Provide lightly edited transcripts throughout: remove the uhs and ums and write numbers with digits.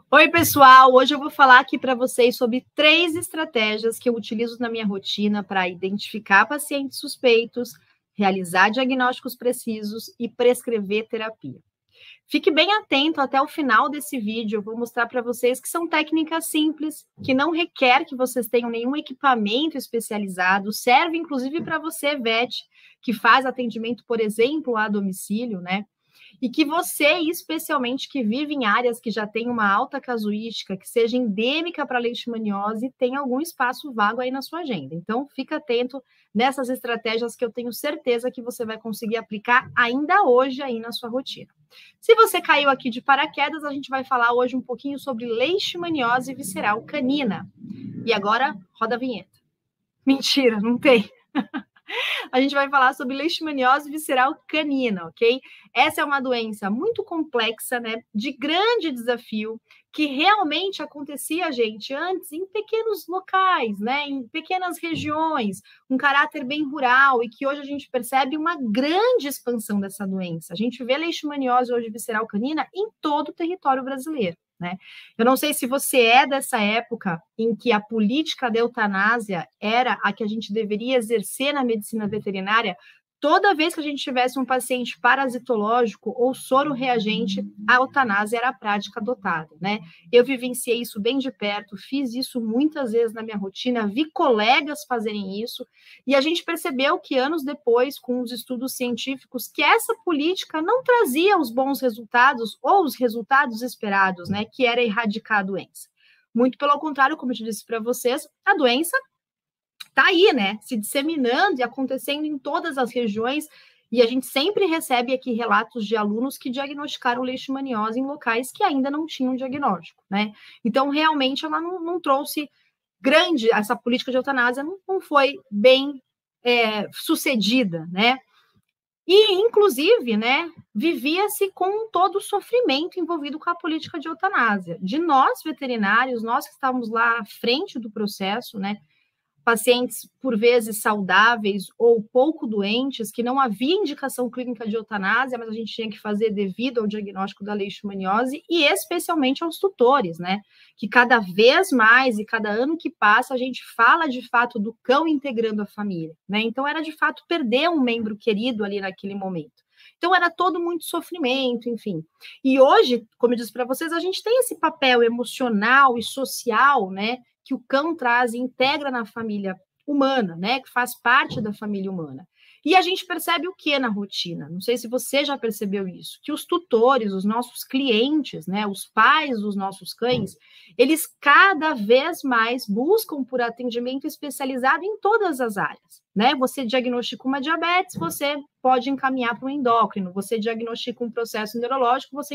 Oi, pessoal! Hoje eu vou falar aqui para vocês sobre 3 estratégias que eu utilizo na minha rotina para identificar pacientes suspeitos, realizar diagnósticos precisos e prescrever terapia. Fique bem atento até o final desse vídeo, eu vou mostrar para vocês que são técnicas simples, que não requer que vocês tenham nenhum equipamento especializado, serve inclusive para você, VET, que faz atendimento, por exemplo, a domicílio, né? E que você, especialmente que vive em áreas que já tem uma alta casuística, que seja endêmica para leishmaniose, tem algum espaço vago aí na sua agenda. Então, fica atento nessas estratégias que eu tenho certeza que você vai conseguir aplicar ainda hoje aí na sua rotina. Se você caiu aqui de paraquedas, a gente vai falar hoje um pouquinho sobre leishmaniose visceral canina. E agora, roda a vinheta. Mentira, não tem. A gente vai falar sobre leishmaniose visceral canina, ok? Essa é uma doença muito complexa, né? De grande desafio, que realmente acontecia, gente, antes em pequenos locais, né? Em pequenas regiões, um caráter bem rural, e que hoje a gente percebe uma grande expansão dessa doença. A gente vê leishmaniose hoje visceral canina em todo o território brasileiro. Né? Eu não sei se você é dessa época em que a política da eutanásia era a que a gente deveria exercer na medicina veterinária. Toda vez que a gente tivesse um paciente parasitológico ou soro reagente, a eutanásia era a prática adotada, né? Eu vivenciei isso bem de perto, fiz isso muitas vezes na minha rotina, vi colegas fazerem isso, e a gente percebeu que anos depois, com os estudos científicos, que essa política não trazia os bons resultados ou os resultados esperados, né? Que era erradicar a doença. Muito pelo contrário, como eu disse para vocês, a doença está aí, né? Se disseminando e acontecendo em todas as regiões. E a gente sempre recebe aqui relatos de alunos que diagnosticaram leishmaniose em locais que ainda não tinham diagnóstico, né? Então, realmente, ela não trouxe grande, essa política de eutanásia não foi bem sucedida, né? E, inclusive, né, vivia-se com todo o sofrimento envolvido com a política de eutanásia. De nós, veterinários, nós que estávamos lá à frente do processo, né, pacientes, por vezes, saudáveis ou pouco doentes, que não havia indicação clínica de eutanásia, mas a gente tinha que fazer devido ao diagnóstico da leishmaniose, e especialmente aos tutores, né? Que cada vez mais, e cada ano que passa, a gente fala, de fato, do cão integrando a família, né? Então, era, de fato, perder um membro querido ali naquele momento. Então, era todo muito sofrimento, enfim. E hoje, como eu disse para vocês, a gente tem esse papel emocional e social, né? Que o cão traz e integra na família humana, né? Que faz parte da família humana. E a gente percebe o que na rotina? Não sei se você já percebeu isso, que os tutores, os nossos clientes, né? Os pais dos nossos cães, eles cada vez mais buscam por atendimento especializado em todas as áreas, né? Você diagnostica uma diabetes, você pode encaminhar para o endócrino, você diagnostica um processo neurológico, você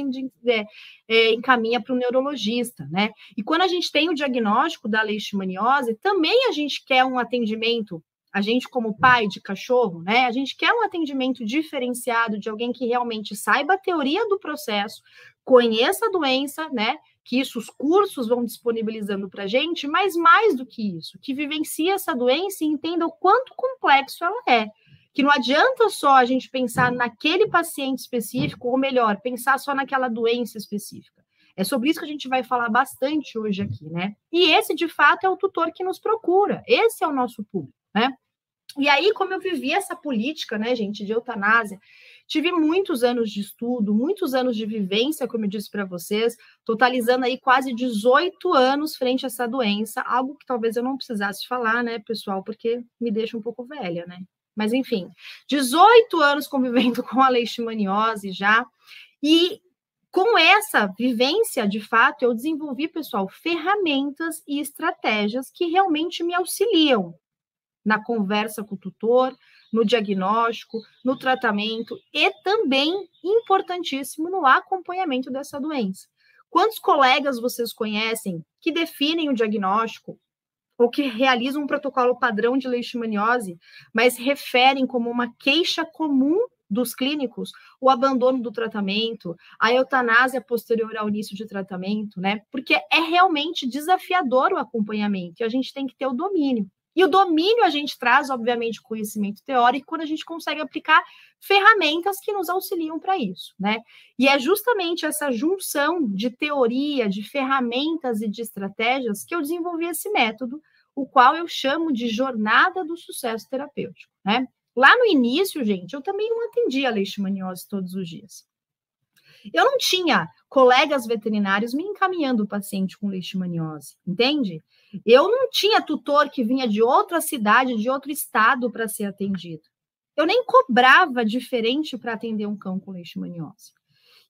encaminha para o neurologista, né? E quando a gente tem o diagnóstico da leishmaniose, também a gente quer um atendimento, a gente como pai de cachorro, né? A gente quer um atendimento diferenciado de alguém que realmente saiba a teoria do processo, conheça a doença, né? Que isso os cursos vão disponibilizando para a gente, mas mais do que isso, que vivencie essa doença e entenda o quanto complexo ela é. Que não adianta só a gente pensar naquele paciente específico, ou melhor, pensar só naquela doença específica. É sobre isso que a gente vai falar bastante hoje aqui, né? E esse, de fato, é o tutor que nos procura. Esse é o nosso público, né? E aí, como eu vivi essa política, né, gente, de eutanásia, tive muitos anos de estudo, muitos anos de vivência, como eu disse para vocês, totalizando aí quase 18 anos frente a essa doença, algo que talvez eu não precisasse falar, né, pessoal, porque me deixa um pouco velha, né? Mas, enfim, 18 anos convivendo com a leishmaniose já, e com essa vivência, de fato, eu desenvolvi, pessoal, ferramentas e estratégias que realmente me auxiliam na conversa com o tutor, no diagnóstico, no tratamento e também, importantíssimo, no acompanhamento dessa doença. Quantos colegas vocês conhecem que definem o diagnóstico ou que realizam um protocolo padrão de leishmaniose, mas referem como uma queixa comum dos clínicos o abandono do tratamento, a eutanásia posterior ao início de tratamento, né? Porque é realmente desafiador o acompanhamento e a gente tem que ter o domínio. E o domínio a gente traz, obviamente, conhecimento teórico quando a gente consegue aplicar ferramentas que nos auxiliam para isso, né? E é justamente essa junção de teoria, de ferramentas e de estratégias que eu desenvolvi esse método, o qual eu chamo de jornada do sucesso terapêutico, né? Lá no início, gente, eu também não atendia a leishmaniose todos os dias. Eu não tinha colegas veterinários me encaminhando o paciente com leishmaniose, entende? Eu não tinha tutor que vinha de outra cidade, de outro estado para ser atendido. Eu nem cobrava diferente para atender um cão com leishmaniose.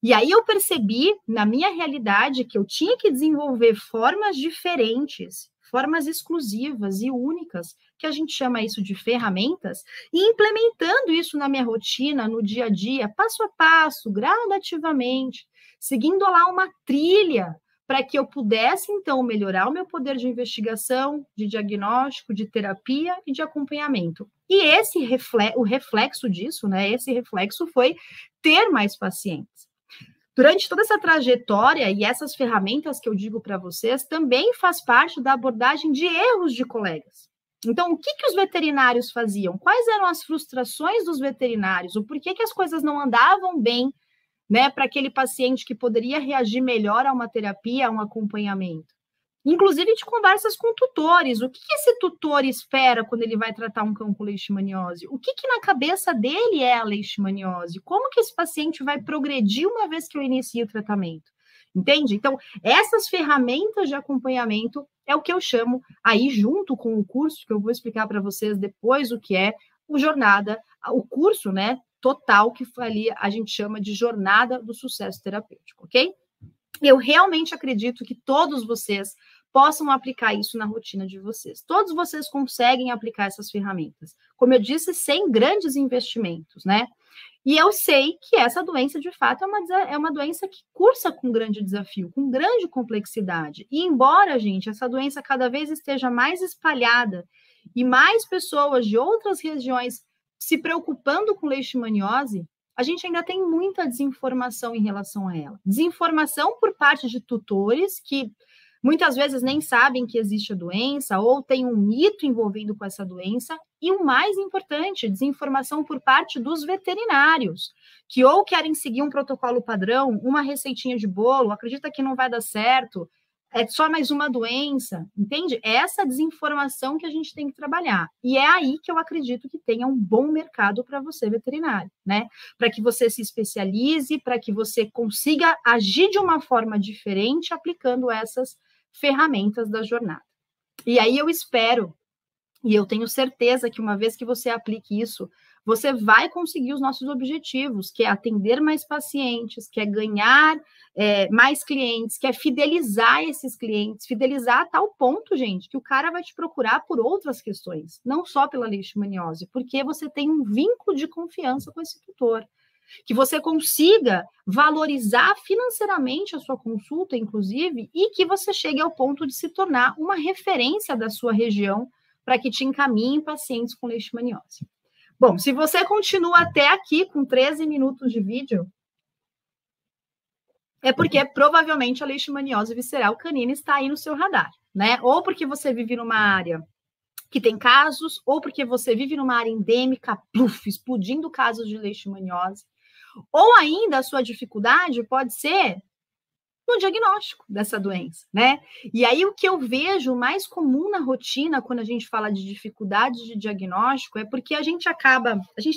E aí eu percebi, na minha realidade, que eu tinha que desenvolver formas diferentes, formas exclusivas e únicas, que a gente chama isso de ferramentas, e implementando isso na minha rotina, no dia a dia, passo a passo, gradativamente, seguindo lá uma trilha para que eu pudesse, então, melhorar o meu poder de investigação, de diagnóstico, de terapia e de acompanhamento. E o reflexo disso, né? Esse reflexo foi ter mais pacientes. Durante toda essa trajetória e essas ferramentas que eu digo para vocês, também faz parte da abordagem de erros de colegas. Então, o que os veterinários faziam? Quais eram as frustrações dos veterinários? O porquê que as coisas não andavam bem, né, para aquele paciente que poderia reagir melhor a uma terapia, a um acompanhamento? Inclusive de conversas com tutores. O que esse tutor espera quando ele vai tratar um cão com leishmaniose? O que na cabeça dele é a leishmaniose? Como que esse paciente vai progredir uma vez que eu inicie o tratamento? Entende? Então, essas ferramentas de acompanhamento é o que eu chamo aí, junto com o curso, que eu vou explicar para vocês depois o que é o jornada, o curso, né, total, que ali a gente chama de jornada do sucesso terapêutico, ok? Eu realmente acredito que todos vocês possam aplicar isso na rotina de vocês. Todos vocês conseguem aplicar essas ferramentas. Como eu disse, sem grandes investimentos, né? E eu sei que essa doença, de fato, é uma doença que cursa com grande desafio, com grande complexidade. E embora, gente, essa doença cada vez esteja mais espalhada e mais pessoas de outras regiões se preocupando com leishmaniose, a gente ainda tem muita desinformação em relação a ela. Desinformação por parte de tutores que muitas vezes nem sabem que existe a doença ou tem um mito envolvido com essa doença. E o mais importante, desinformação por parte dos veterinários, que ou querem seguir um protocolo padrão, uma receitinha de bolo, acredita que não vai dar certo, é só mais uma doença, entende? É essa desinformação que a gente tem que trabalhar. E é aí que eu acredito que tenha um bom mercado para você, veterinário, né? Para que você se especialize, para que você consiga agir de uma forma diferente aplicando essas ferramentas da jornada. E aí eu espero, e eu tenho certeza que uma vez que você aplique isso, você vai conseguir os nossos objetivos, que é atender mais pacientes, que é ganhar mais clientes, que é fidelizar esses clientes, fidelizar a tal ponto, gente, que o cara vai te procurar por outras questões, não só pela leishmaniose, porque você tem um vínculo de confiança com esse tutor. Que você consiga valorizar financeiramente a sua consulta, inclusive, e que você chegue ao ponto de se tornar uma referência da sua região para que te encaminhe pacientes com leishmaniose. Bom, se você continua até aqui com 13 minutos de vídeo, é porque provavelmente a leishmaniose visceral canina está aí no seu radar, né? Ou porque você vive numa área que tem casos, ou porque você vive numa área endêmica, explodindo casos de leishmaniose. Ou ainda a sua dificuldade pode ser no diagnóstico dessa doença, né? E aí o que eu vejo mais comum na rotina quando a gente fala de dificuldades de diagnóstico é porque a gente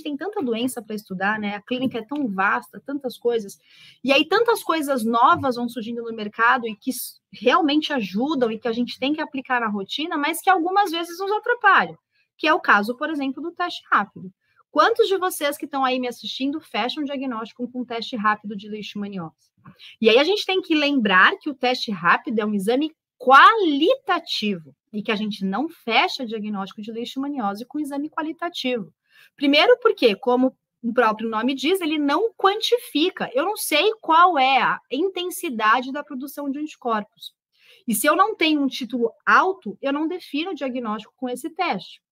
tem tanta doença para estudar, né? A clínica é tão vasta, tantas coisas, e aí tantas coisas novas vão surgindo no mercado e que realmente ajudam e que a gente tem que aplicar na rotina, mas que algumas vezes nos atrapalham, que é o caso, por exemplo, do teste rápido. Quantos de vocês que estão aí me assistindo fecham um diagnóstico com um teste rápido de leishmaniose? E aí a gente tem que lembrar que o teste rápido é um exame qualitativo e que a gente não fecha diagnóstico de leishmaniose com exame qualitativo. Primeiro porque, como o próprio nome diz, ele não quantifica. Eu não sei qual é a intensidade da produção de anticorpos. E se eu não tenho um título alto, eu não defino o diagnóstico com esse teste.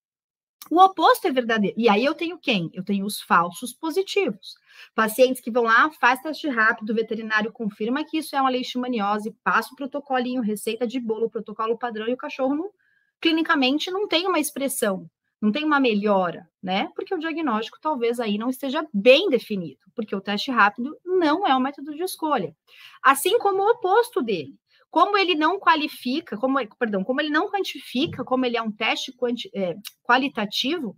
O oposto é verdadeiro. E aí eu tenho quem? Eu tenho os falsos positivos. Pacientes que vão lá, faz teste rápido, o veterinário confirma que isso é uma leishmaniose, passa o protocolinho, receita de bolo, protocolo padrão, e o cachorro clinicamente não tem uma expressão, não tem uma melhora, né? Porque o diagnóstico talvez aí não esteja bem definido, porque o teste rápido não é um método de escolha. Assim como o oposto dele. Como ele não qualifica, como ele não quantifica, como ele é um teste qualitativo,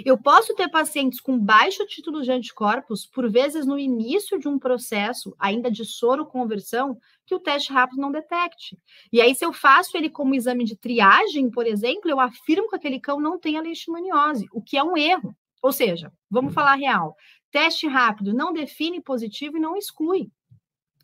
eu posso ter pacientes com baixo título de anticorpos, por vezes no início de um processo, ainda de soro-conversão, que o teste rápido não detecte. E aí, se eu faço ele como exame de triagem, por exemplo, eu afirmo que aquele cão não tem a leishmaniose, o que é um erro. Ou seja, vamos falar real, teste rápido não define positivo e não exclui.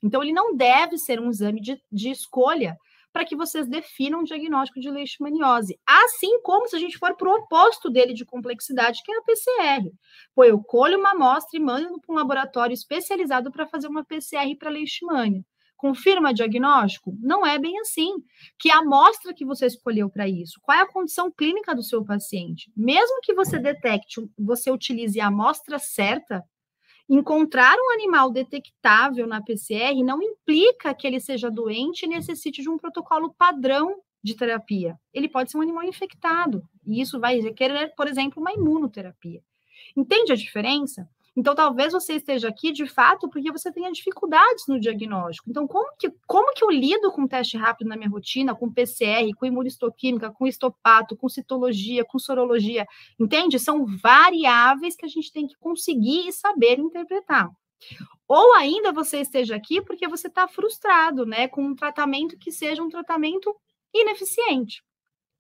Então, ele não deve ser um exame de escolha para que vocês definam um diagnóstico de leishmaniose. Assim como se a gente for para o oposto dele de complexidade, que é a PCR. Pô, eu colho uma amostra e mando para um laboratório especializado para fazer uma PCR para leishmania. Confirma diagnóstico? Não é bem assim. Que amostra que você escolheu para isso? Qual é a condição clínica do seu paciente? Mesmo que você detecte, você utilize a amostra certa, encontrar um animal detectável na PCR não implica que ele seja doente e necessite de um protocolo padrão de terapia. Ele pode ser um animal infectado, e isso vai requerer, por exemplo, uma imunoterapia. Entende a diferença? Então, talvez você esteja aqui, de fato, porque você tenha dificuldades no diagnóstico. Então, como que eu lido com teste rápido na minha rotina, com PCR, com imunistoquímica, com histopato, com citologia, com sorologia? Entende? São variáveis que a gente tem que conseguir e saber interpretar. Ou ainda você esteja aqui porque você está frustrado, né, com um tratamento que seja um tratamento ineficiente.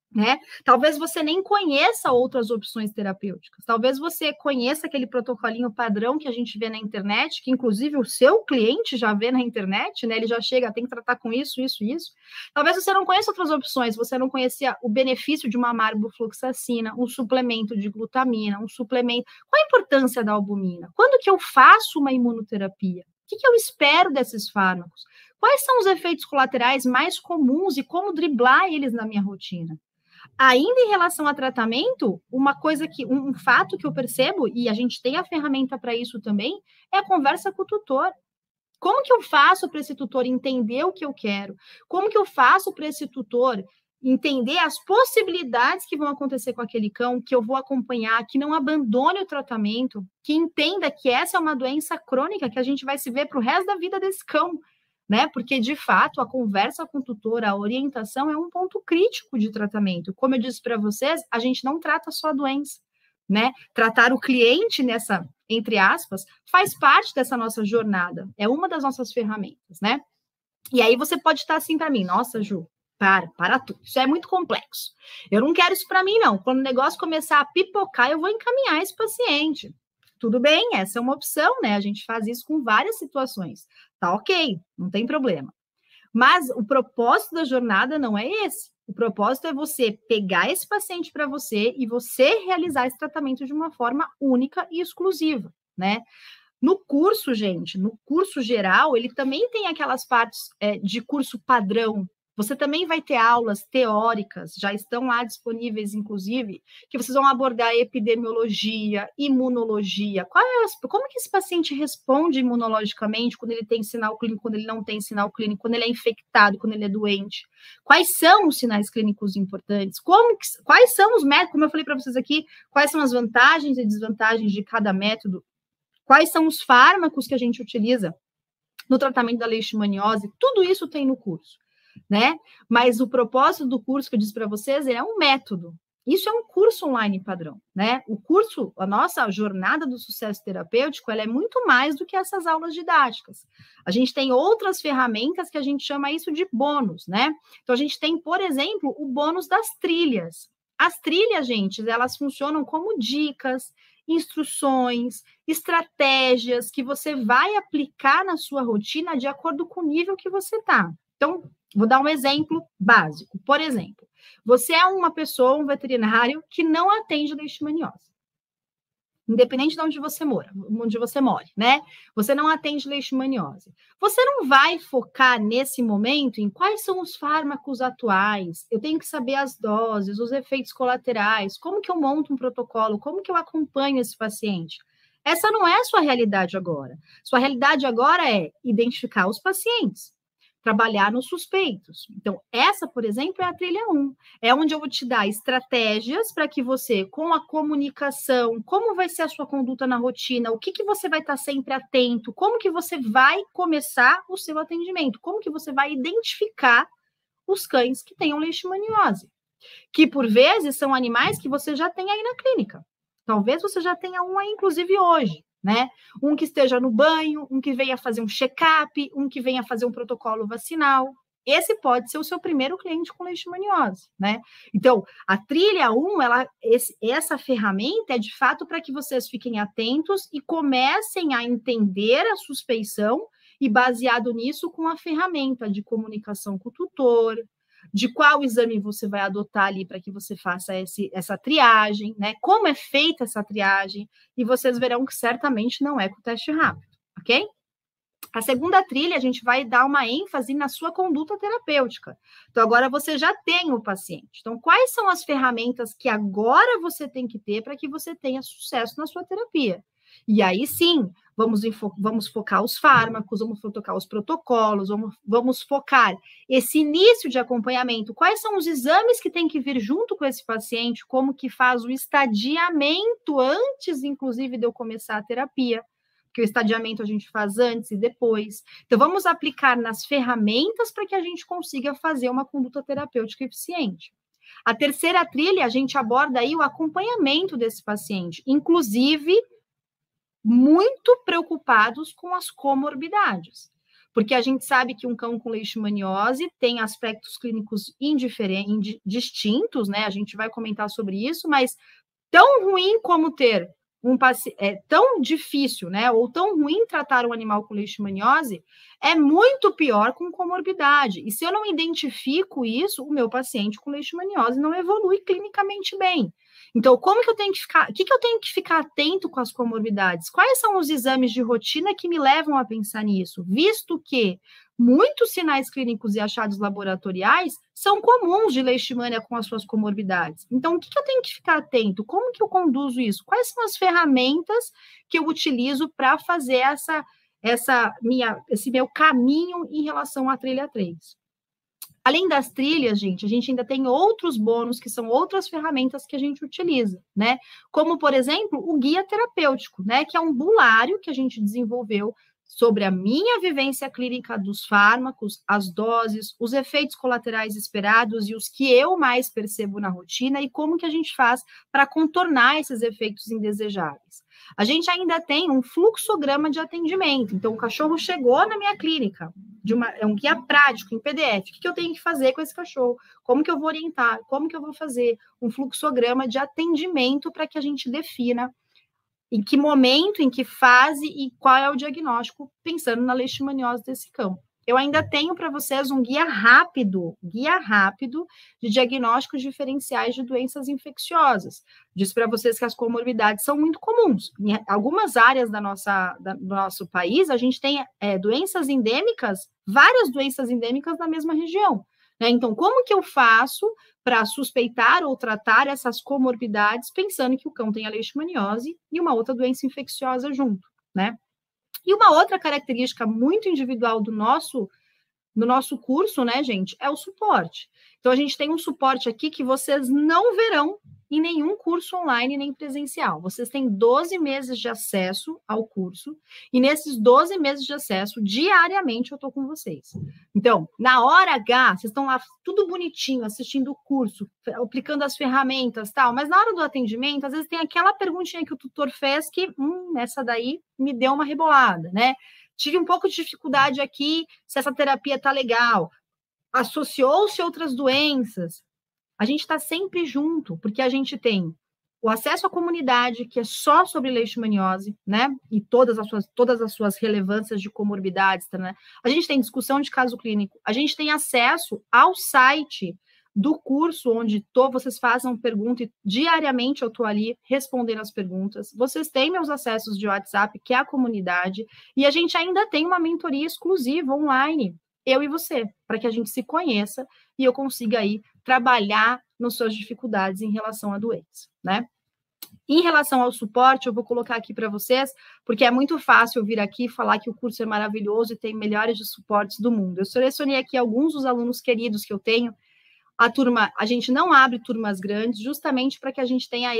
Né? Talvez você nem conheça outras opções terapêuticas. Talvez você conheça aquele protocolinho padrão que a gente vê na internet, que inclusive o seu cliente já vê na internet, né? Ele já chega, tem que tratar com isso, isso, isso. Talvez você não conheça outras opções, você não conhecia o benefício de uma marbofloxacina, um suplemento de glutamina, um suplemento. Qual a importância da albumina? Quando que eu faço uma imunoterapia? O que eu espero desses fármacos? Quais são os efeitos colaterais mais comuns e como driblar eles na minha rotina? Ainda em relação a tratamento, um fato que eu percebo, e a gente tem a ferramenta para isso também, é a conversa com o tutor. Como que eu faço para esse tutor entender o que eu quero? Como que eu faço para esse tutor entender as possibilidades que vão acontecer com aquele cão, que eu vou acompanhar, que não abandone o tratamento, que entenda que essa é uma doença crônica que a gente vai se ver para o resto da vida desse cão, né? Porque, de fato, a conversa com o tutor, a orientação é um ponto crítico de tratamento. Como eu disse para vocês, a gente não trata só a doença, né? Tratar o cliente nessa, entre aspas, faz parte dessa nossa jornada, é uma das nossas ferramentas, né? E aí você pode estar assim para mim, nossa, Ju, para tudo, isso é muito complexo. Eu não quero isso para mim, não. Quando o negócio começar a pipocar, eu vou encaminhar esse paciente. Tudo bem, essa é uma opção, né? A gente faz isso com várias situações. Tá ok, não tem problema. Mas o propósito da jornada não é esse. O propósito é você pegar esse paciente para você e você realizar esse tratamento de uma forma única e exclusiva, né? No curso, gente, no curso geral, ele também tem aquelas partes de curso padrão. Você também vai ter aulas teóricas, já estão lá disponíveis, inclusive, que vocês vão abordar epidemiologia, imunologia. Como que esse paciente responde imunologicamente quando ele tem sinal clínico, quando ele não tem sinal clínico, quando ele é infectado, quando ele é doente? Quais são os sinais clínicos importantes? Quais são os métodos, como eu falei para vocês aqui, quais são as vantagens e desvantagens de cada método? Quais são os fármacos que a gente utiliza no tratamento da leishmaniose? Tudo isso tem no curso, né? Mas o propósito do curso que eu disse para vocês é um método. Isso é um curso online padrão, né? O curso, a nossa jornada do sucesso terapêutico, ela é muito mais do que essas aulas didáticas. A gente tem outras ferramentas que a gente chama isso de bônus, né? Então, a gente tem, por exemplo, o bônus das trilhas. As trilhas, gente, elas funcionam como dicas, instruções, estratégias que você vai aplicar na sua rotina de acordo com o nível que você está. Então, vou dar um exemplo básico. Por exemplo, você é uma pessoa, um veterinário, que não atende leishmaniose. Independente de onde você mora, né? Você não atende leishmaniose. Você não vai focar nesse momento em quais são os fármacos atuais. Eu tenho que saber as doses, os efeitos colaterais, como que eu monto um protocolo, como que eu acompanho esse paciente. Essa não é a sua realidade agora. Sua realidade agora é identificar os pacientes, trabalhar nos suspeitos. Então, essa, por exemplo, é a trilha 1. É onde eu vou te dar estratégias para que você, com a comunicação, como vai ser a sua conduta na rotina, o que, que você vai estar sempre atento, como que você vai começar o seu atendimento, como que você vai identificar os cães que tenham leishmaniose, que, por vezes, são animais que você já tem aí na clínica. Talvez você já tenha um aí, inclusive, hoje, né? Um que esteja no banho, um que venha fazer um check-up, um que venha fazer um protocolo vacinal. Esse pode ser o seu primeiro cliente com leishmaniose, né? Então, a trilha 1, essa ferramenta é de fato para que vocês fiquem atentos e comecem a entender a suspeição e, baseado nisso, com a ferramenta de comunicação com o tutor, de qual exame você vai adotar ali para que você faça essa triagem, né? Como é feita essa triagem, e vocês verão que certamente não é com o teste rápido, ok? A segunda trilha, a gente vai dar uma ênfase na sua conduta terapêutica. Então, agora você já tem o paciente. Então, quais são as ferramentas que agora você tem que ter para que você tenha sucesso na sua terapia? E aí, sim, vamos focar os fármacos, vamos focar os protocolos, vamos focar esse início de acompanhamento. Quais são os exames que tem que vir junto com esse paciente? Como que faz o estadiamento antes, inclusive, de eu começar a terapia? Porque o estadiamento a gente faz antes e depois. Então, vamos aplicar nas ferramentas para que a gente consiga fazer uma conduta terapêutica eficiente. A terceira trilha, a gente aborda aí o acompanhamento desse paciente, inclusive muito preocupados com as comorbidades, porque a gente sabe que um cão com leishmaniose tem aspectos clínicos distintos, né? A gente vai comentar sobre isso, mas tão ruim como ter um paciente, tão difícil, né? Ou tão ruim tratar um animal com leishmaniose, é muito pior com comorbidade. E se eu não identifico isso, o meu paciente com leishmaniose não evolui clinicamente bem. Então, como que eu tenho que ficar? O que eu tenho que ficar atento com as comorbidades? Quais são os exames de rotina que me levam a pensar nisso? Visto que muitos sinais clínicos e achados laboratoriais são comuns de leishmania com as suas comorbidades. Então, o que eu tenho que ficar atento? Como que eu conduzo isso? Quais são as ferramentas que eu utilizo para fazer esse meu caminho em relação à trilha 3? Além das trilhas, gente, a gente ainda tem outros bônus, que são outras ferramentas que a gente utiliza, né? Como, por exemplo, o guia terapêutico, né? Que é um bulário que a gente desenvolveu sobre a minha vivência clínica dos fármacos, as doses, os efeitos colaterais esperados e os que eu mais percebo na rotina e como que a gente faz para contornar esses efeitos indesejáveis. A gente ainda tem um fluxograma de atendimento. Então, o cachorro chegou na minha clínica, é um guia prático em PDF. O que eu tenho que fazer com esse cachorro? Como que eu vou orientar? Como que eu vou fazer um fluxograma de atendimento para que a gente defina em que momento, em que fase e qual é o diagnóstico, pensando na leishmaniose desse cão. Eu ainda tenho para vocês um guia rápido de diagnósticos diferenciais de doenças infecciosas. Diz para vocês que as comorbidades são muito comuns. Em algumas áreas do nosso país, a gente tem doenças endêmicas, várias doenças endêmicas na mesma região. Né? Então, como que eu faço para suspeitar ou tratar essas comorbidades, pensando que o cão tem a leishmaniose e uma outra doença infecciosa junto, né? E uma outra característica muito individual do nosso curso, né, gente, é o suporte. Então, a gente tem um suporte aqui que vocês não verão em nenhum curso online nem presencial. Vocês têm 12 meses de acesso ao curso, e nesses 12 meses de acesso, diariamente eu estou com vocês. Então, na hora H, vocês estão lá tudo bonitinho, assistindo o curso, aplicando as ferramentas, tal, mas na hora do atendimento, às vezes tem aquela perguntinha que o tutor fez que, essa daí me deu uma rebolada, né? Tive um pouco de dificuldade aqui, se essa terapia tá legal. Associou-se outras doenças. A gente está sempre junto, porque a gente tem o acesso à comunidade, que é só sobre leishmaniose, né? E todas as suas relevâncias de comorbidades, né? A gente tem discussão de caso clínico. A gente tem acesso ao site do curso, onde vocês façam pergunta e diariamente eu estou ali respondendo as perguntas. Vocês têm meus acessos de WhatsApp, que é a comunidade, e a gente ainda tem uma mentoria exclusiva online, eu e você, para que a gente se conheça e eu consiga aí trabalhar nas suas dificuldades em relação à doença, né? Em relação ao suporte, eu vou colocar aqui para vocês, porque é muito fácil eu vir aqui e falar que o curso é maravilhoso e tem melhores de suportes do mundo. Eu selecionei aqui alguns dos alunos queridos que eu tenho. A turma, a gente não abre turmas grandes, justamente para que a gente tenha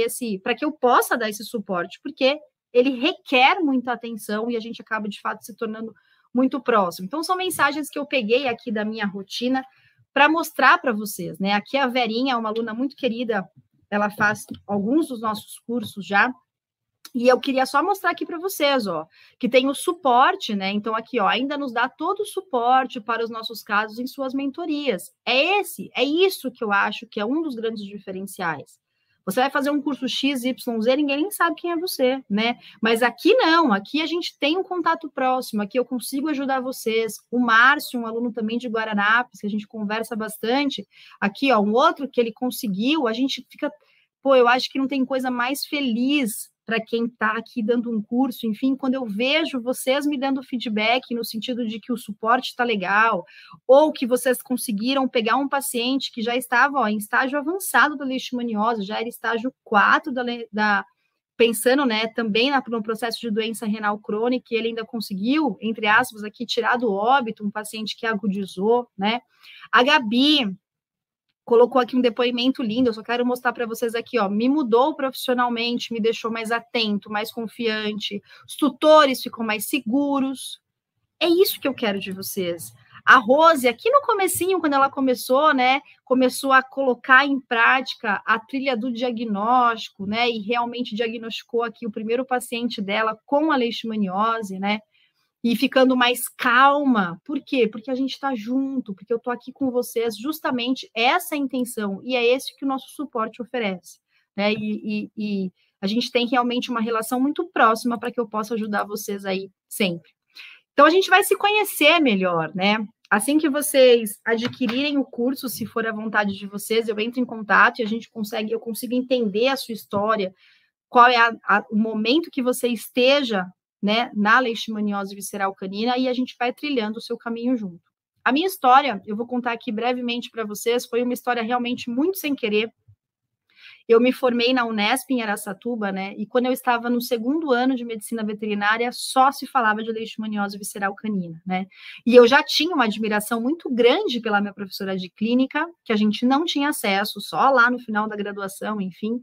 para que eu possa dar esse suporte, porque ele requer muita atenção e a gente acaba, de fato, se tornando muito próximo. Então, são mensagens que eu peguei aqui da minha rotina para mostrar para vocês, né? Aqui a Verinha é uma aluna muito querida, ela faz alguns dos nossos cursos já, e eu queria só mostrar aqui para vocês, ó, que tem o suporte, né? Então, aqui, ó, ainda nos dá todo o suporte para os nossos casos em suas mentorias. É isso que eu acho que é um dos grandes diferenciais. Você vai fazer um curso X, Y, Z, ninguém nem sabe quem é você, né? Mas aqui não, aqui a gente tem um contato próximo, aqui eu consigo ajudar vocês. O Márcio, um aluno também de Guaranápolis, que a gente conversa bastante. Aqui, ó, um outro que ele conseguiu, a gente fica... Pô, eu acho que não tem coisa mais feliz para quem está aqui dando um curso, enfim, quando eu vejo vocês me dando feedback no sentido de que o suporte está legal, ou que vocês conseguiram pegar um paciente que já estava em estágio avançado da leishmaniose, já era estágio 4 pensando, né, também no processo de doença renal crônica, e ele ainda conseguiu, entre aspas, aqui, tirar do óbito um paciente que agudizou, né? A Gabi colocou aqui um depoimento lindo, eu só quero mostrar para vocês aqui, ó, me mudou profissionalmente, me deixou mais atento, mais confiante, os tutores ficam mais seguros, é isso que eu quero de vocês. A Rose, aqui no comecinho, quando ela começou, né, começou a colocar em prática a trilha do diagnóstico, né, e realmente diagnosticou aqui o primeiro paciente dela com a leishmaniose, né, e ficando mais calma. Por quê? Porque a gente está junto, porque eu estou aqui com vocês, justamente essa é a intenção, e é esse que o nosso suporte oferece, né? E a gente tem realmente uma relação muito próxima para que eu possa ajudar vocês aí sempre. Então, a gente vai se conhecer melhor, né? Assim que vocês adquirirem o curso, se for a vontade de vocês, eu entro em contato e eu consigo entender a sua história, qual é o momento que você esteja, né, na leishmaniose visceral canina, e a gente vai trilhando o seu caminho junto. A minha história, eu vou contar aqui brevemente para vocês, foi uma história realmente muito sem querer. Eu me formei na Unesp em Araçatuba, né, e quando eu estava no segundo ano de medicina veterinária, só se falava de leishmaniose visceral canina, né, e eu já tinha uma admiração muito grande pela minha professora de clínica, que a gente não tinha acesso, só lá no final da graduação, enfim,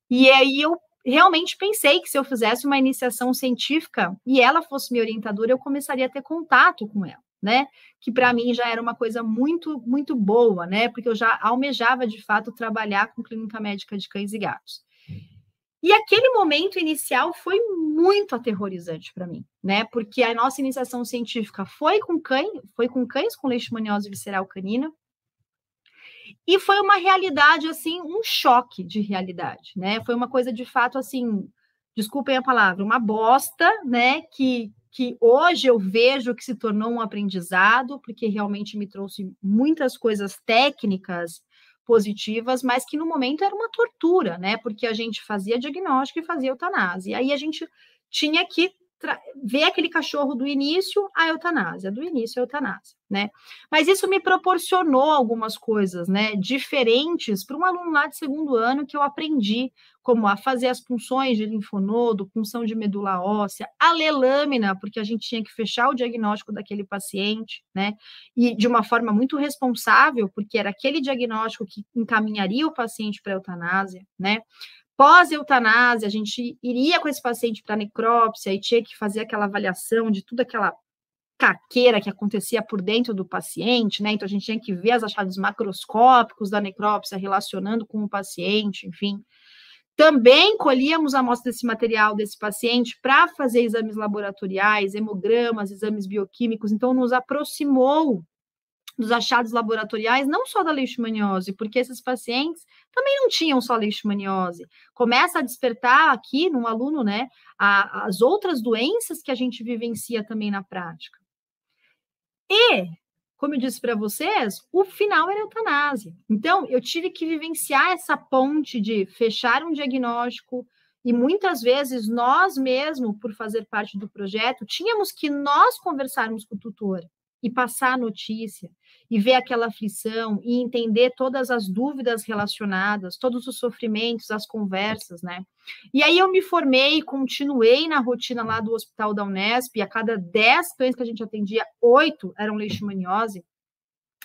e aí eu realmente pensei que se eu fizesse uma iniciação científica e ela fosse minha orientadora, eu começaria a ter contato com ela, né? Que para mim já era uma coisa muito, muito boa, né? Porque eu já almejava, de fato, trabalhar com clínica médica de cães e gatos. E aquele momento inicial foi muito aterrorizante para mim, né? Porque a nossa iniciação científica foi com cães com leishmaniose visceral canina, e foi uma realidade, assim, um choque de realidade, né? Foi uma coisa, de fato, assim, desculpem a palavra, uma bosta, né? Que hoje eu vejo que se tornou um aprendizado, porque realmente me trouxe muitas coisas técnicas positivas, mas que no momento era uma tortura, né? Porque a gente fazia diagnóstico e fazia eutanásia. E aí a gente tinha que ver aquele cachorro do início à eutanásia, do início à eutanásia, né? Mas isso me proporcionou algumas coisas, né, diferentes para um aluno lá de segundo ano que eu aprendi, como a fazer as punções de linfonodo, punção de medula óssea, a ler lâmina, porque a gente tinha que fechar o diagnóstico daquele paciente, né? E de uma forma muito responsável, porque era aquele diagnóstico que encaminharia o paciente para a eutanásia, né? Pós-eutanásia, a gente iria com esse paciente para necrópsia e tinha que fazer aquela avaliação de toda aquela caqueira que acontecia por dentro do paciente, né? Então a gente tinha que ver os achados macroscópicos da necrópsia relacionando com o paciente, enfim. Também colhíamos a amostra desse material desse paciente para fazer exames laboratoriais, hemogramas, exames bioquímicos, então nos aproximou dos achados laboratoriais, não só da leishmaniose, porque esses pacientes também não tinham só leishmaniose. Começa a despertar aqui no aluno, né, as outras doenças que a gente vivencia também na prática. E, como eu disse para vocês, o final era a eutanásia. Então, eu tive que vivenciar essa ponte de fechar um diagnóstico, e muitas vezes nós mesmos, por fazer parte do projeto, tínhamos que nós conversarmos com o tutor. e passar a notícia, e ver aquela aflição, e entender todas as dúvidas relacionadas, todos os sofrimentos, as conversas, né? E aí eu me formei, continuei na rotina lá do hospital da Unesp, e a cada 10 cães que a gente atendia, 8 eram leishmaniose.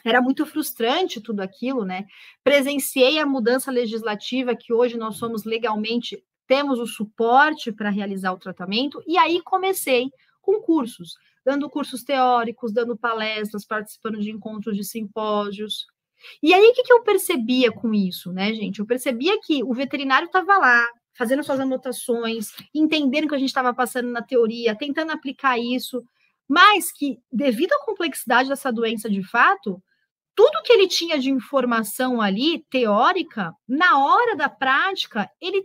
Era muito frustrante tudo aquilo, né? Presenciei a mudança legislativa que hoje nós somos legalmente, temos o suporte para realizar o tratamento, e aí comecei com cursos, dando cursos teóricos, dando palestras, participando de encontros de simpósios. E aí, o que eu percebia com isso, né, gente? Eu percebia que o veterinário estava lá, fazendo suas anotações, entendendo o que a gente estava passando na teoria, tentando aplicar isso, mas que, devido à complexidade dessa doença de fato, tudo que ele tinha de informação ali, teórica, na hora da prática, ele,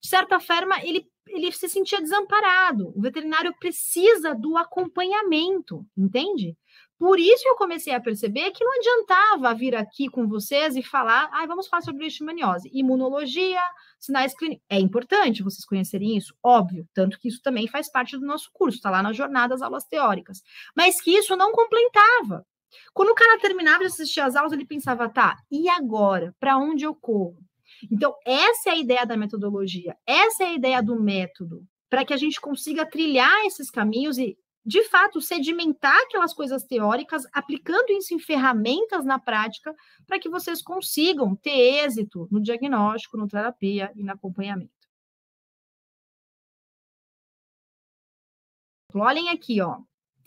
de certa forma, ele se sentia desamparado. O veterinário precisa do acompanhamento, entende? Por isso eu comecei a perceber que não adiantava vir aqui com vocês e falar, vamos falar sobre leishmaniose. Imunologia, sinais clínicos. É importante vocês conhecerem isso, óbvio, tanto que isso também faz parte do nosso curso, está lá na jornada das aulas teóricas. Mas que isso não completava. Quando o cara terminava de assistir às aulas, ele pensava, tá, e agora? Para onde eu corro? Então, essa é a ideia da metodologia, essa é a ideia do método, para que a gente consiga trilhar esses caminhos e, de fato, sedimentar aquelas coisas teóricas, aplicando isso em ferramentas na prática, para que vocês consigam ter êxito no diagnóstico, na terapia e no acompanhamento. Olhem aqui, ó.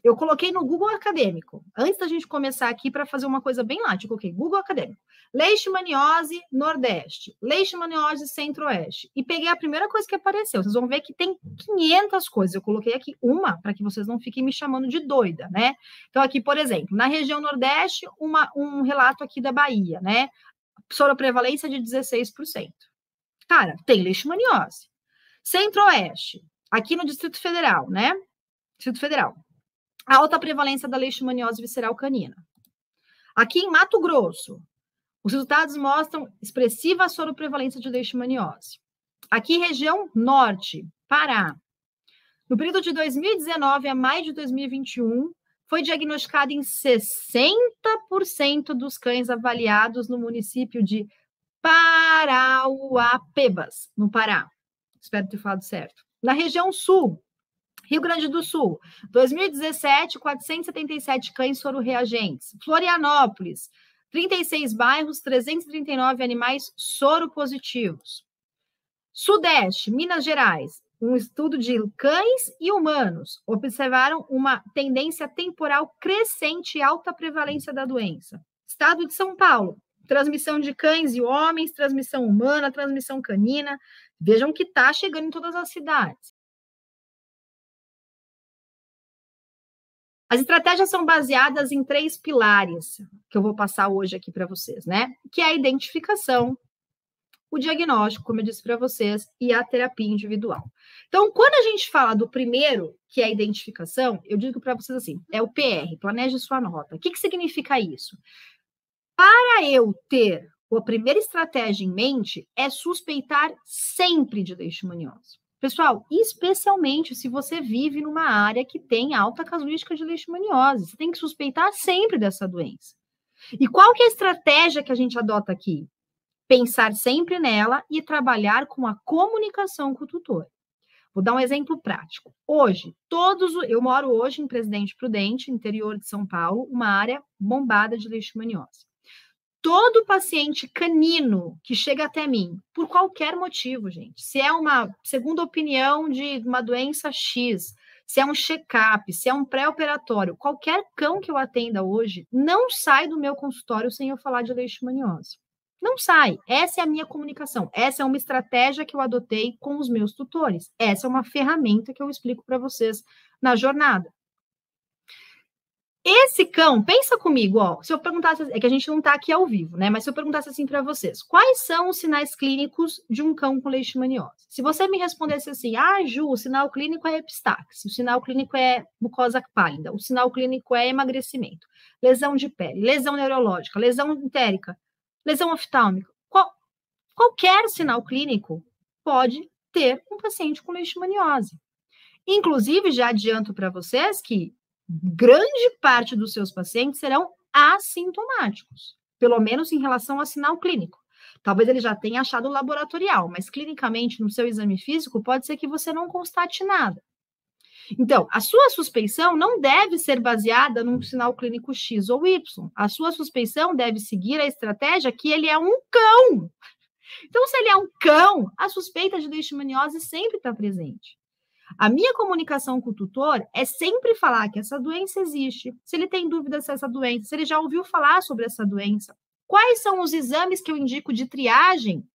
Eu coloquei no Google Acadêmico, antes da gente começar aqui para fazer uma coisa bem light, eu coloquei Google Acadêmico, leishmaniose Nordeste, leishmaniose Centro-Oeste, e peguei a primeira coisa que apareceu. Vocês vão ver que tem 500 coisas, eu coloquei aqui uma, para que vocês não fiquem me chamando de doida, né? Então aqui, por exemplo, na região Nordeste, um relato aqui da Bahia, né? Soroprevalência de 16%. Cara, tem leishmaniose. Centro-Oeste, aqui no Distrito Federal, né? Distrito Federal. Alta prevalência da leishmaniose visceral canina. Aqui em Mato Grosso, os resultados mostram expressiva soroprevalência de leishmaniose. Aqui, região norte, Pará. No período de 2019 a maio de 2021, foi diagnosticado em 60% dos cães avaliados no município de Parauapebas, no Pará. Espero ter falado certo. Na região sul, Rio Grande do Sul, 2017, 477 cães sororeagentes. Florianópolis, 36 bairros, 339 animais soropositivos. Sudeste, Minas Gerais, um estudo de cães e humanos observaram uma tendência temporal crescente e alta prevalência da doença. Estado de São Paulo, transmissão de cães e homens, transmissão humana, transmissão canina. Vejam que está chegando em todas as cidades. As estratégias são baseadas em 3 pilares, que eu vou passar hoje aqui para vocês, né? Que é a identificação, o diagnóstico, como eu disse para vocês, e a terapia individual. Então, quando a gente fala do primeiro, que é a identificação, eu digo para vocês assim, é o PR, planeje sua nota. O que significa isso? Para eu ter a primeira estratégia em mente, é suspeitar sempre de leishmaniose. Pessoal, especialmente se você vive numa área que tem alta casuística de leishmaniose, você tem que suspeitar sempre dessa doença. E qual que é a estratégia que a gente adota aqui? Pensar sempre nela e trabalhar com a comunicação com o tutor. Vou dar um exemplo prático. Hoje, eu moro hoje em Presidente Prudente, interior de São Paulo, uma área bombada de leishmaniose. Todo paciente canino que chega até mim, por qualquer motivo, gente, se é uma segunda opinião de uma doença X, se é um check-up, se é um pré-operatório, qualquer cão que eu atenda hoje não sai do meu consultório sem eu falar de leishmaniose. Não sai. Essa é a minha comunicação. Essa é uma estratégia que eu adotei com os meus tutores. Essa é uma ferramenta que eu explico para vocês na jornada. Esse cão, pensa comigo, ó, se eu perguntasse, é que a gente não está aqui ao vivo, né? Mas se eu perguntasse assim para vocês, quais são os sinais clínicos de um cão com leishmaniose? Se você me respondesse assim, Ju, o sinal clínico é epistaxe, o sinal clínico é mucosa pálida, o sinal clínico é emagrecimento, lesão de pele, lesão neurológica, lesão entérica, lesão oftálmica, qualquer sinal clínico pode ter um paciente com leishmaniose. Inclusive, já adianto para vocês que grande parte dos seus pacientes serão assintomáticos, pelo menos em relação ao sinal clínico. Talvez ele já tenha achado laboratorial, mas clinicamente, no seu exame físico, pode ser que você não constate nada. Então, a sua suspeição não deve ser baseada num sinal clínico X ou Y. A sua suspeição deve seguir a estratégia que ele é um cão. Então, se ele é um cão, a suspeita de leishmaniose sempre está presente. A minha comunicação com o tutor é sempre falar que essa doença existe, se ele tem dúvidas se essa doença, se ele já ouviu falar sobre essa doença, quais são os exames que eu indico de triagem,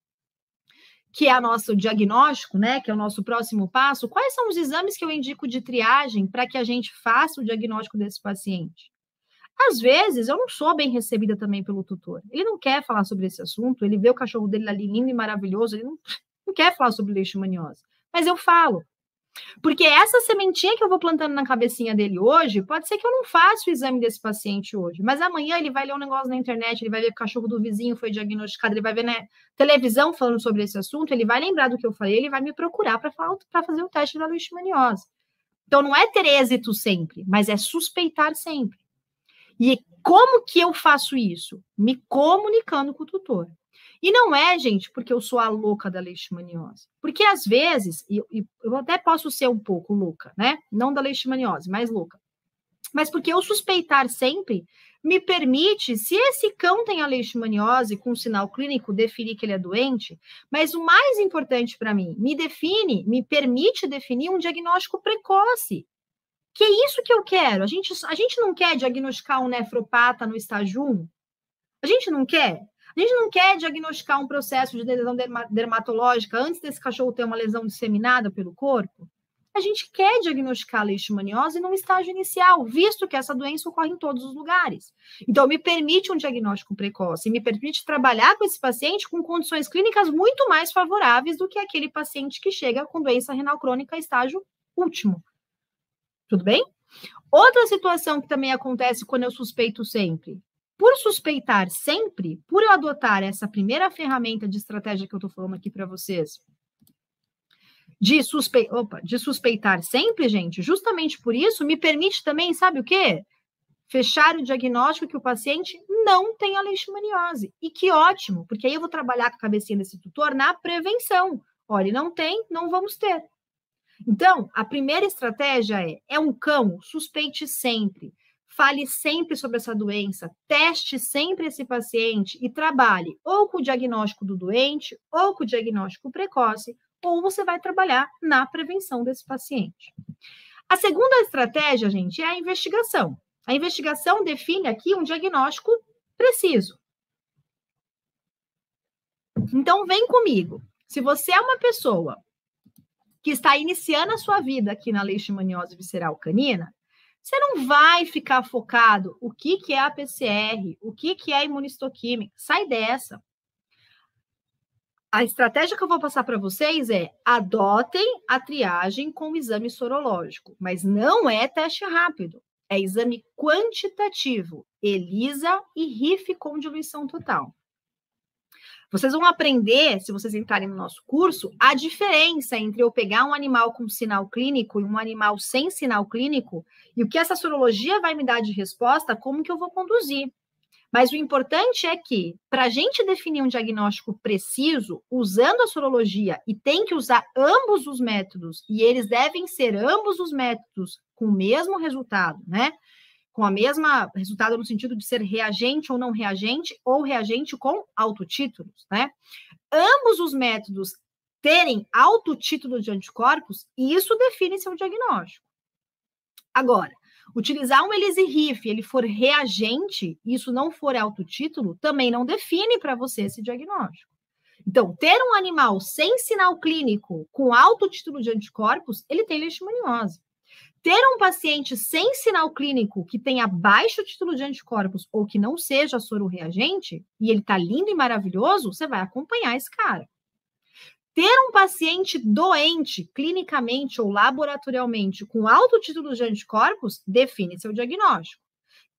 que é o nosso diagnóstico, né, que é o nosso próximo passo, quais são os exames que eu indico de triagem para que a gente faça o diagnóstico desse paciente? Às vezes, eu não sou bem recebida também pelo tutor. Ele não quer falar sobre esse assunto, ele vê o cachorro dele ali lindo e maravilhoso, ele não quer falar sobre leishmaniose. Mas eu falo. Porque essa sementinha que eu vou plantando na cabecinha dele hoje, pode ser que eu não faça o exame desse paciente hoje, mas amanhã ele vai ler um negócio na internet, ele vai ver que o cachorro do vizinho foi diagnosticado, ele vai ver na televisão falando sobre esse assunto, ele vai lembrar do que eu falei, ele vai me procurar para fazer o teste da leishmaniose. Então, não é ter êxito sempre, mas é suspeitar sempre. E como que eu faço isso? Me comunicando com o tutor. E não é, gente, porque eu sou a louca da leishmaniose. Porque, às vezes, eu até posso ser um pouco louca, né? Não da leishmaniose, mais louca. Mas porque eu suspeitar sempre me permite, se esse cão tem a leishmaniose com sinal clínico, definir que ele é doente, mas o mais importante para mim, me permite definir um diagnóstico precoce. Que é isso que eu quero. A gente não quer diagnosticar um nefropata no estágio 1? A gente não quer? A gente não quer diagnosticar um processo de lesão dermatológica antes desse cachorro ter uma lesão disseminada pelo corpo? A gente quer diagnosticar a leishmaniose num estágio inicial, visto que essa doença ocorre em todos os lugares. Então, me permite um diagnóstico precoce, me permite trabalhar com esse paciente com condições clínicas muito mais favoráveis do que aquele paciente que chega com doença renal crônica estágio último. Tudo bem? Outra situação que também acontece quando eu suspeito sempre. Por suspeitar sempre, por eu adotar essa primeira ferramenta de estratégia que eu estou falando aqui para vocês, de suspeitar sempre, gente, justamente por isso, me permite também, sabe o quê? Fechar o diagnóstico que o paciente não tem a leishmaniose. E que ótimo, porque aí eu vou trabalhar com a cabecinha desse tutor na prevenção. Olha, não tem, não vamos ter. Então, a primeira estratégia é um cão, suspeite sempre, fale sempre sobre essa doença, teste sempre esse paciente e trabalhe ou com o diagnóstico do doente, ou com o diagnóstico precoce, ou você vai trabalhar na prevenção desse paciente. A segunda estratégia, gente, é a investigação. A investigação define aqui um diagnóstico preciso. Então, vem comigo. Se você é uma pessoa que está iniciando a sua vida aqui na leishmaniose visceral canina, você não vai ficar focado o que é a PCR, o que é a imunistoquímica. Sai dessa. A estratégia que eu vou passar para vocês é adotem a triagem com o exame sorológico, mas não é teste rápido, é exame quantitativo, ELISA e RIF com diluição total. Vocês vão aprender, se vocês entrarem no nosso curso, a diferença entre eu pegar um animal com sinal clínico e um animal sem sinal clínico, e o que essa sorologia vai me dar de resposta, como que eu vou conduzir. Mas o importante é que, para a gente definir um diagnóstico preciso, usando a sorologia, e tem que usar ambos os métodos, e eles devem ser ambos os métodos com o mesmo resultado, né? Com a mesma resultado no sentido de ser reagente ou não reagente, ou reagente com autotítulos, né? Ambos os métodos terem autotítulo de anticorpos, e isso define seu diagnóstico. Agora, utilizar um ELISA-RIF, ele for reagente, e isso não for autotítulo, também não define para você esse diagnóstico. Então, ter um animal sem sinal clínico, com autotítulo de anticorpos, ele tem leishmaniose. Ter um paciente sem sinal clínico que tenha baixo título de anticorpos ou que não seja soro-reagente, e ele está lindo e maravilhoso, você vai acompanhar esse cara. Ter um paciente doente, clinicamente ou laboratorialmente, com alto título de anticorpos, define seu diagnóstico.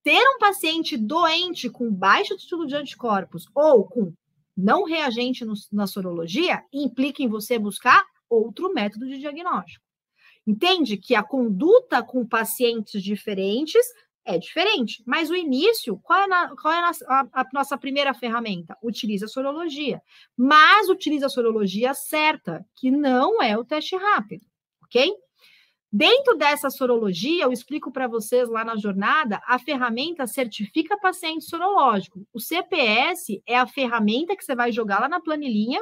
Ter um paciente doente com baixo título de anticorpos ou com não reagente na sorologia, implica em você buscar outro método de diagnóstico. Entende que a conduta com pacientes diferentes é diferente, mas o início, qual é a nossa primeira ferramenta? Utiliza a sorologia, mas utiliza a sorologia certa, que não é o teste rápido, ok? Dentro dessa sorologia, eu explico para vocês lá na jornada, a ferramenta certifica paciente sorológico. O CPS é a ferramenta que você vai jogar lá na planilhinha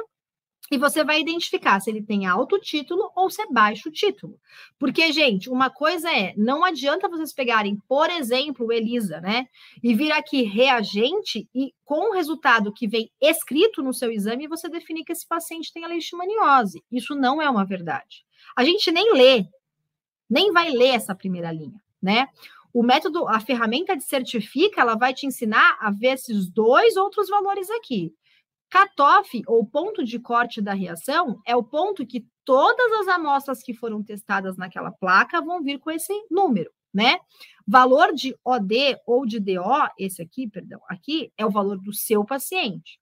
e você vai identificar se ele tem alto título ou se é baixo título. Porque, gente, uma coisa é, não adianta vocês pegarem, por exemplo, o ELISA, né? E vir aqui reagente e com o resultado que vem escrito no seu exame, você definir que esse paciente tem a leishmaniose. Isso não é uma verdade. A gente nem vai ler essa primeira linha, né? O método, a ferramenta de certifica, ela vai te ensinar a ver esses dois outros valores aqui. Cutoff, ou ponto de corte da reação, é o ponto que todas as amostras que foram testadas naquela placa vão vir com esse número, né? Valor de OD ou de DO, esse aqui, perdão, aqui é o valor do seu paciente.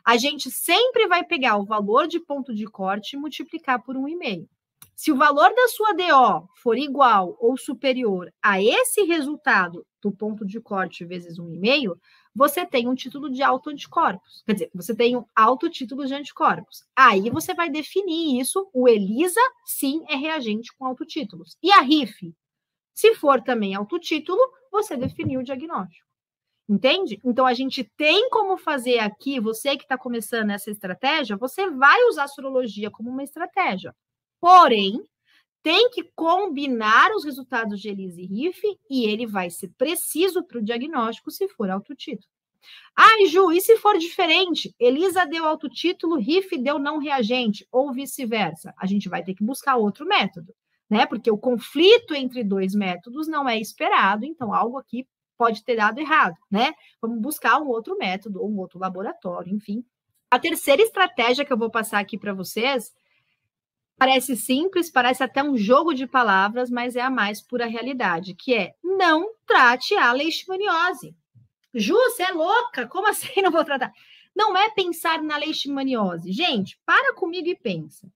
A gente sempre vai pegar o valor de ponto de corte e multiplicar por 1,5. Se o valor da sua DO for igual ou superior a esse resultado do ponto de corte vezes 1,5, você tem um título de autoanticorpos. Quer dizer, você tem um alto título de anticorpos. Aí você vai definir isso. O ELISA, sim, é reagente com autotítulos. E a RIF? Se for também autotítulo, você definiu o diagnóstico. Entende? Então, a gente tem como fazer aqui, você que está começando essa estratégia, você vai usar a sorologia como uma estratégia. Porém, tem que combinar os resultados de ELISA e RIF e ele vai ser preciso para o diagnóstico se for autotítulo. Ah, Ju, e se for diferente? ELISA deu autotítulo, RIF deu não reagente, ou vice-versa. A gente vai ter que buscar outro método, né? Porque o conflito entre dois métodos não é esperado, então algo aqui pode ter dado errado, né? Vamos buscar um outro método, ou um outro laboratório, enfim. A terceira estratégia que eu vou passar aqui para vocês parece simples, parece até um jogo de palavras, mas é a mais pura realidade, que é não trate a leishmaniose. Ju, você é louca? Como assim não vou tratar? Não é pensar na leishmaniose. Gente, para comigo e pensa.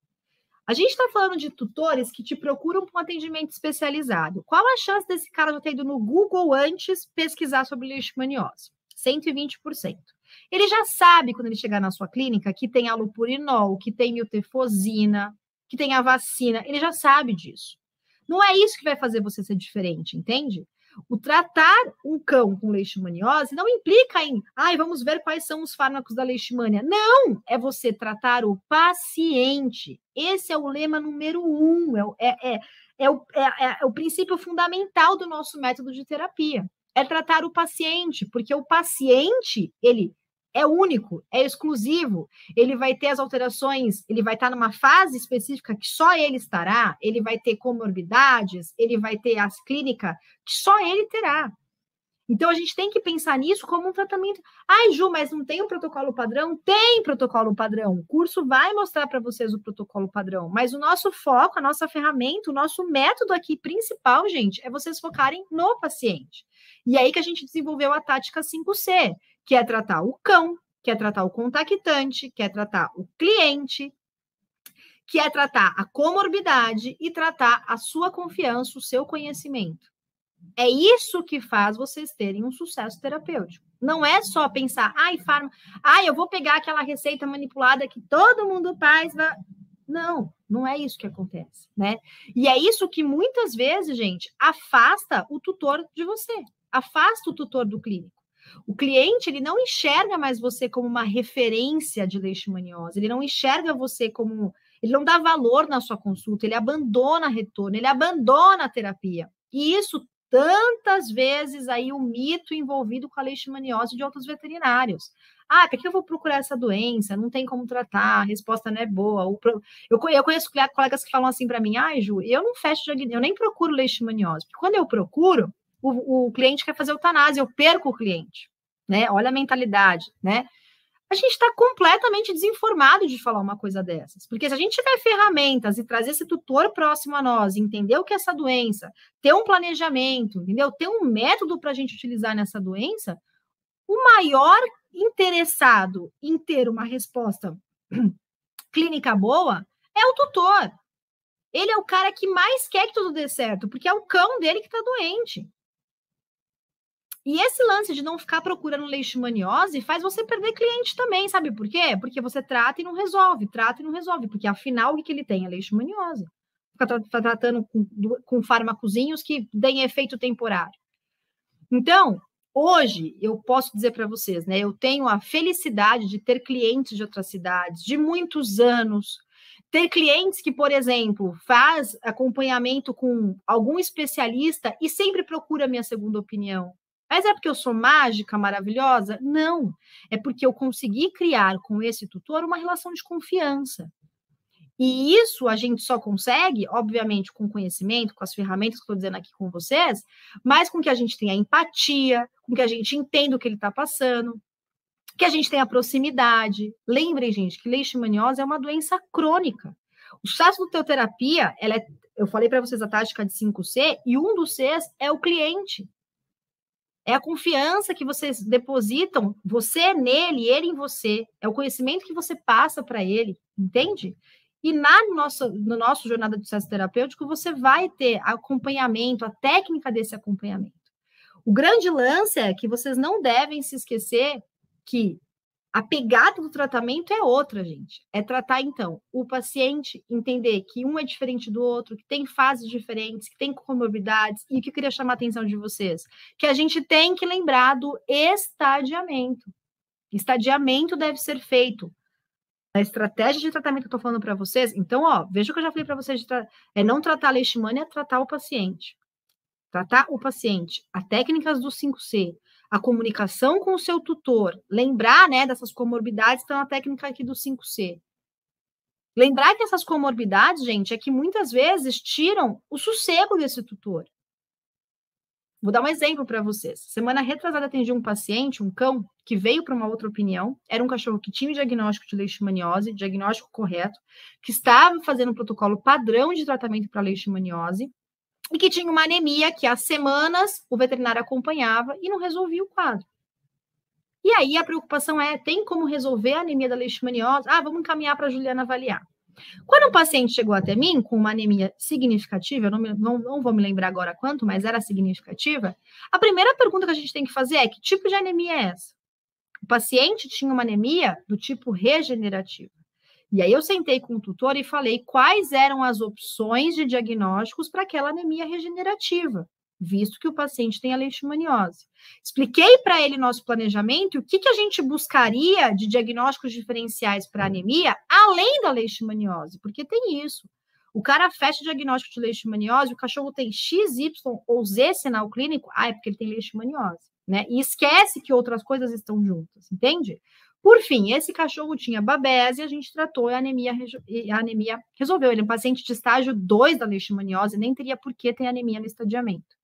A gente está falando de tutores que te procuram para um atendimento especializado. Qual a chance desse cara já ter ido no Google antes pesquisar sobre leishmaniose? 120%. Ele já sabe, quando ele chegar na sua clínica, que tem alopurinol, que tem miltefosina, que tem a vacina, ele já sabe disso. Não é isso que vai fazer você ser diferente, entende? O tratar um cão com leishmaniose não implica em, vamos ver quais são os fármacos da leishmania. Não, é você tratar o paciente. Esse é o lema número 1, é o princípio fundamental do nosso método de terapia. É tratar o paciente, porque o paciente, ele é único, é exclusivo, ele vai ter as alterações, ele vai estar numa fase específica que só ele estará, ele vai ter comorbidades, ele vai ter as clínicas que só ele terá. Então, a gente tem que pensar nisso como um tratamento. Ai, Ju, mas não tem um protocolo padrão? Tem protocolo padrão. O curso vai mostrar para vocês o protocolo padrão, mas o nosso foco, a nossa ferramenta, o nosso método aqui principal, gente, é vocês focarem no paciente. E aí que a gente desenvolveu a tática 5C, que é tratar o cão, que é tratar o contactante, que é tratar o cliente, que é tratar a comorbidade e tratar a sua confiança, o seu conhecimento. É isso que faz vocês terem um sucesso terapêutico. Não é só pensar, eu vou pegar aquela receita manipulada que todo mundo faz. Não, não é isso que acontece, né? E é isso que muitas vezes, gente, afasta o tutor de você, afasta o tutor do clínico. O cliente, ele não enxerga mais você como uma referência de leishmaniose, ele não enxerga você como... Ele não dá valor na sua consulta, ele abandona retorno, ele abandona a terapia. E isso, tantas vezes, aí o mito envolvido com a leishmaniose de outros veterinários. Para que eu vou procurar essa doença? Não tem como tratar, a resposta não é boa. Eu conheço colegas que falam assim para mim, Ju, eu não fecho diagnóstico, eu nem procuro leishmaniose, porque quando eu procuro, o cliente quer fazer eutanásia, eu perco o cliente, né? Olha a mentalidade, né? A gente está completamente desinformado de falar uma coisa dessas, porque se a gente tiver ferramentas e trazer esse tutor próximo a nós, entender o que é essa doença, ter um planejamento, entendeu? Ter um método para a gente utilizar nessa doença, o maior interessado em ter uma resposta clínica boa é o tutor. Ele é o cara que mais quer que tudo dê certo, porque é o cão dele que está doente. E esse lance de não ficar procurando leishmaniose faz você perder cliente também, sabe por quê? Porque você trata e não resolve, porque afinal o que ele tem é leishmaniose. Fica tratando com fármacozinhos que deem efeito temporário. Então, hoje, eu posso dizer para vocês, né? Eu tenho a felicidade de ter clientes de outras cidades, de muitos anos, ter clientes que, por exemplo, faz acompanhamento com algum especialista e sempre procura a minha segunda opinião. Mas é porque eu sou mágica, maravilhosa? Não. É porque eu consegui criar com esse tutor uma relação de confiança. E isso a gente só consegue, obviamente, com conhecimento, com as ferramentas que estou dizendo aqui com vocês, mas com que a gente tenha empatia, com que a gente entenda o que ele está passando, que a gente tenha proximidade. Lembrem, gente, que leishmaniose é uma doença crônica. O sucesso da teoterapia, eu falei para vocês a tática de 5C, e um dos Cs é o cliente. É a confiança que vocês depositam, você nele, ele em você. É o conhecimento que você passa para ele, entende? E no nosso jornada de sucesso terapêutico, você vai ter acompanhamento, a técnica desse acompanhamento. O grande lance é que vocês não devem se esquecer que a pegada do tratamento é outra, gente. É tratar, então, o paciente, entender que um é diferente do outro, que tem fases diferentes, que tem comorbidades, e o que eu queria chamar a atenção de vocês, que a gente tem que lembrar do estadiamento. Estadiamento deve ser feito. A estratégia de tratamento que eu estou falando para vocês, então, veja o que eu já falei para vocês, é não tratar a leishmania, é tratar o paciente. Tratar o paciente. As técnicas do 5C, a comunicação com o seu tutor, lembrar, né, dessas comorbidades, então a técnica aqui do 5C. Lembrar que essas comorbidades, gente, é que muitas vezes tiram o sossego desse tutor. Vou dar um exemplo para vocês. Semana retrasada atendi um paciente, um cão, que veio para uma outra opinião. Era um cachorro que tinha o diagnóstico de leishmaniose, diagnóstico correto, que estava fazendo um protocolo padrão de tratamento para leishmaniose e que tinha uma anemia que há semanas o veterinário acompanhava e não resolvia o quadro. E aí a preocupação é, tem como resolver a anemia da leishmaniose? Vamos encaminhar para a Juliana avaliar. Quando o paciente chegou até mim com uma anemia significativa, eu não vou me lembrar agora quanto, mas era significativa, a primeira pergunta que a gente tem que fazer é: que tipo de anemia é essa? O paciente tinha uma anemia do tipo regenerativa. E aí eu sentei com o tutor e falei quais eram as opções de diagnósticos para aquela anemia regenerativa, visto que o paciente tem a leishmaniose. Expliquei para ele nosso planejamento e o que a gente buscaria de diagnósticos diferenciais para anemia, além da leishmaniose, porque tem isso. O cara fecha o diagnóstico de leishmaniose, o cachorro tem X, Y ou Z sinal clínico, é porque ele tem leishmaniose, né? E esquece que outras coisas estão juntas, entende? Por fim, esse cachorro tinha babese, a gente tratou e a anemia resolveu. Ele é um paciente de estágio 2 da leishmaniose, nem teria por que ter anemia no estadiamento.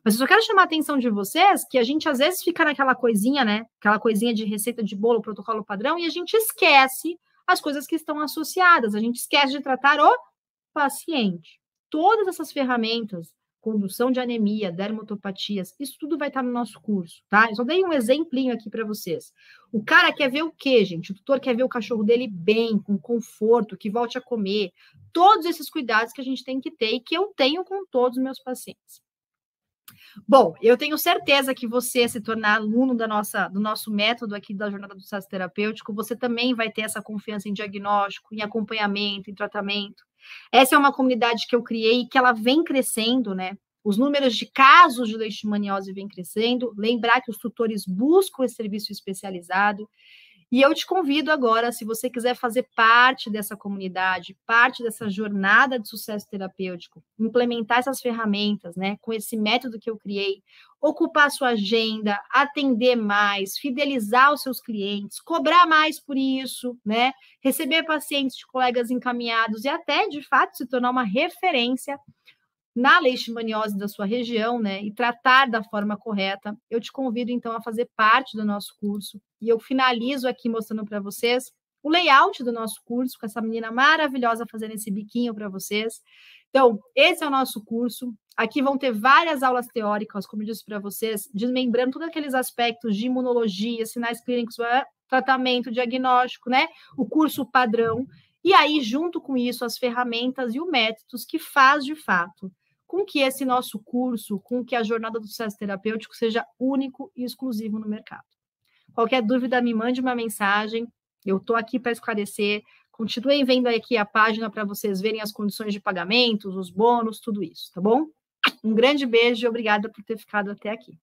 Mas eu só quero chamar a atenção de vocês que a gente às vezes fica naquela coisinha, né? Aquela coisinha de receita de bolo, protocolo padrão, e a gente esquece as coisas que estão associadas. A gente esquece de tratar o paciente. Todas essas ferramentas, condução de anemia, dermatopatias, isso tudo vai estar no nosso curso, tá? Eu só dei um exemplinho aqui para vocês. O cara quer ver o quê, gente? O tutor quer ver o cachorro dele bem, com conforto, que volte a comer. Todos esses cuidados que a gente tem que ter e que eu tenho com todos os meus pacientes. Bom, eu tenho certeza que você, se tornar aluno do nosso método aqui da jornada do sucesso terapêutico, você também vai ter essa confiança em diagnóstico, em acompanhamento, em tratamento. Essa é uma comunidade que eu criei e que ela vem crescendo, né? Os números de casos de leishmaniose vêm crescendo. Lembrar que os tutores buscam esse serviço especializado. E eu te convido agora, se você quiser fazer parte dessa comunidade, parte dessa jornada de sucesso terapêutico, implementar essas ferramentas, né, com esse método que eu criei, ocupar sua agenda, atender mais, fidelizar os seus clientes, cobrar mais por isso, né, receber pacientes de colegas encaminhados e até, de fato, se tornar uma referência na leishmaniose da sua região, né, e tratar da forma correta, eu te convido, então, a fazer parte do nosso curso. E eu finalizo aqui mostrando para vocês o layout do nosso curso, com essa menina maravilhosa fazendo esse biquinho para vocês. Então, esse é o nosso curso. Aqui vão ter várias aulas teóricas, como eu disse para vocês, desmembrando todos aqueles aspectos de imunologia, sinais clínicos, tratamento, diagnóstico, né? O curso padrão. E aí, junto com isso, as ferramentas e os métodos que faz, de fato, com que esse nosso curso, com que a jornada do sucesso terapêutico seja único e exclusivo no mercado. Qualquer dúvida, me mande uma mensagem, eu estou aqui para esclarecer. Continuem vendo aqui a página para vocês verem as condições de pagamentos, os bônus, tudo isso, tá bom? Um grande beijo e obrigada por ter ficado até aqui.